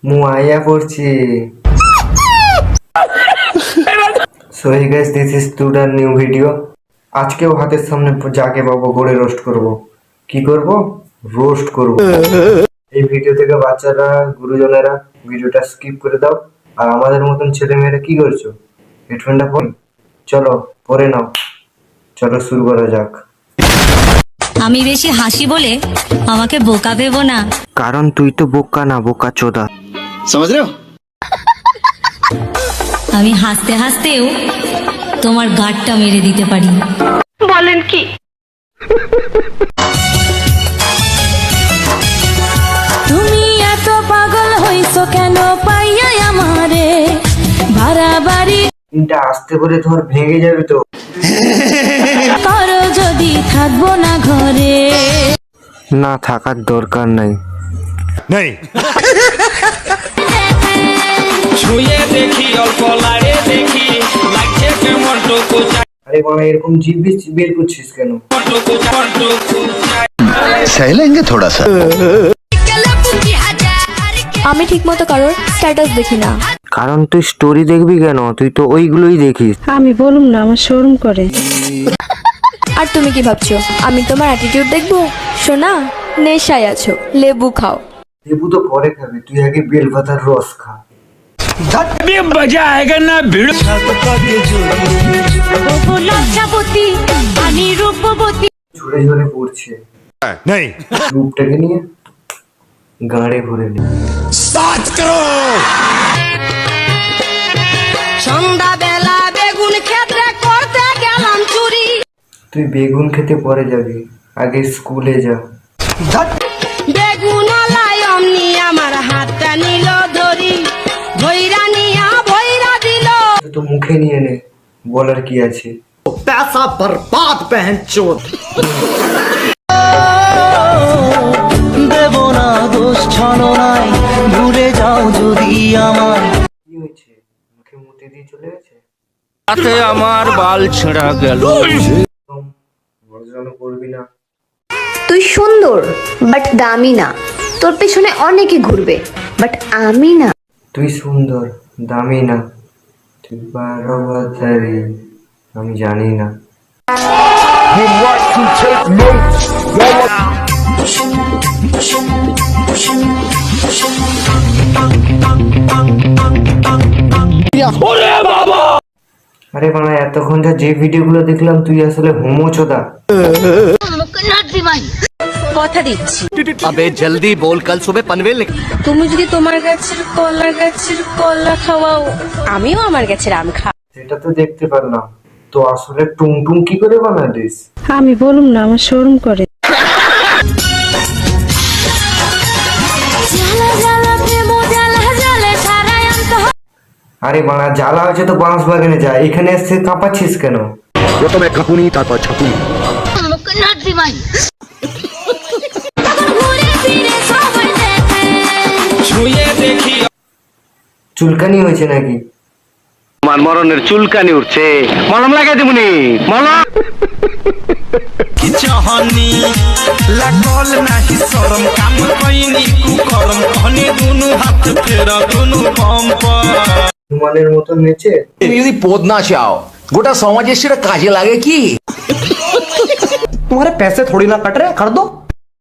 মু আয়া পড়ছি। So hey guys, this is today's new video. আজকেও হাতের সামনে যাকে পাবো গড়ে রোস্ট করব। কি করব? রোস্ট করব। এই ভিডিও থেকে বাচ্চারা, গুরুজনেরা ভিডিওটা স্কিপ করে দাও। আর আমাদের মতন ছেলেমেয়েরা কি করছো? হেডফোনটা পর, চলো পরে নাও। চলো শুরু করা যাক। আমি বেশি হাসি বলে আমাকে বোকা ভেবো না, কারণ তুই তো বোকা না, বোকা চোদা। समझ रहे हो? আমি হাসতে হাসতেও তোমার গাঁটটা মেরে দিতে পারি। বলেন কি? তুমি এত পাগল হইছো কেন পাইয়া আমারে বাড়াবাড়ি তিনটা আসতে করে ধর, ভেঙে যাবে তো। করো যদি থাকবো না ঘরে। না, থাকার দরকার নাই। नहीं। ছুঁয়ে দেখি অল্প লাড়ে দেখি লাগছে কেমন টুকু আরে বাবা, এরকম জিভ বের করছিস কেন? सह लेंगे थोड़ा सा। আমি ঠিকমতো কারোর স্ট্যাটাস দেখি না। কারণ তুই স্টোরি দেখবি কেন? তুই তো ওইগুলোই দেখিস। আমি বলুম না, আমার শরম করে। আর তুমি কি ভাবছো আমি তোমার অ্যাটিটিউড দেখবো? শোনা, নেশায় আছো, লেবু খাও। লেবু তো পরে খাবি, তুই আগে বেলপাতার রস খা। अभी मजा आएगा ना भिड़ লজ্জাবতী আমি রূপবতী। ঝরে ঝরে পড়ছে। नहीं। রূপটাকে নিয়ে গাড়ে ভরে নে। সন্ধ্যাবেলা বেগুন ক্ষেত্রে করতে গেলাম চুরি। তুই বেগুন খেতে পরে যাবি, আগে স্কুলে যা। বেগুন লাই অমনি আমার হাতটা নিল ধরি, ভৈরা নিয়া ভৈরা দিল। তুই তো মুখে নিয়ে নে, বলার কি আছে? पैसा बर्बाद पहन चोट দেব না দোষ ছলনায় ভুলে যাও যদি আমার কি হয়েছে? মুখে মুতে দিয়ে চলে গেছে? তাতে আমার বাল ছেঁড়া গেল। বড়জনও করবি না। তুই সুন্দর বাট দামি না, তোর পেছনে অনেকে ঘুরবে বাট আমি না। তুই সুন্দর, দামি না, তুই 12 বাজারি, আমি জানি না। আরে বাবা, এতক্ষণ যে ভিডিওগুলো দেখলাম, তুই আসলে হোমোচোদা। কথা দিচ্ছি, अबे जल्दी बोल, कल सुबह पनवेल তুমি যদি তোমার গাছের কলা খাওয়াও, আমিও আমার গাছের আম খাও। সেটা তো দেখতে পারলাম, তো আসলে টুংটুং কি করে বানালিস? আমি বলুম না, আমার শরম করে। আরে বাড়া, জ্বালা হয়েছে তো বাঁশ বাগানে যা, এখানে এসে কাঁপাচ্ছিস কেন? वो तो मैं कपूनी था तो छपूनी। ছুঁয়ে দেখি চুলকানি হয়েছে নাকি? আমার মরণের চুলকানি উঠছে, মলম লাগাই দিবনি মলম। চাহনি লাগল নাহি শরম কাম কইনি কু করম কহনি দুনু হাত ফেরা দুনু পাম্প হনুমানের মতো নেচে। তুমি যদি পদ না চাও গোটা সমাজের সেটা কাজে লাগে কি? तुम्हारे पैसे थोड़ी ना कट रहे, कर दो।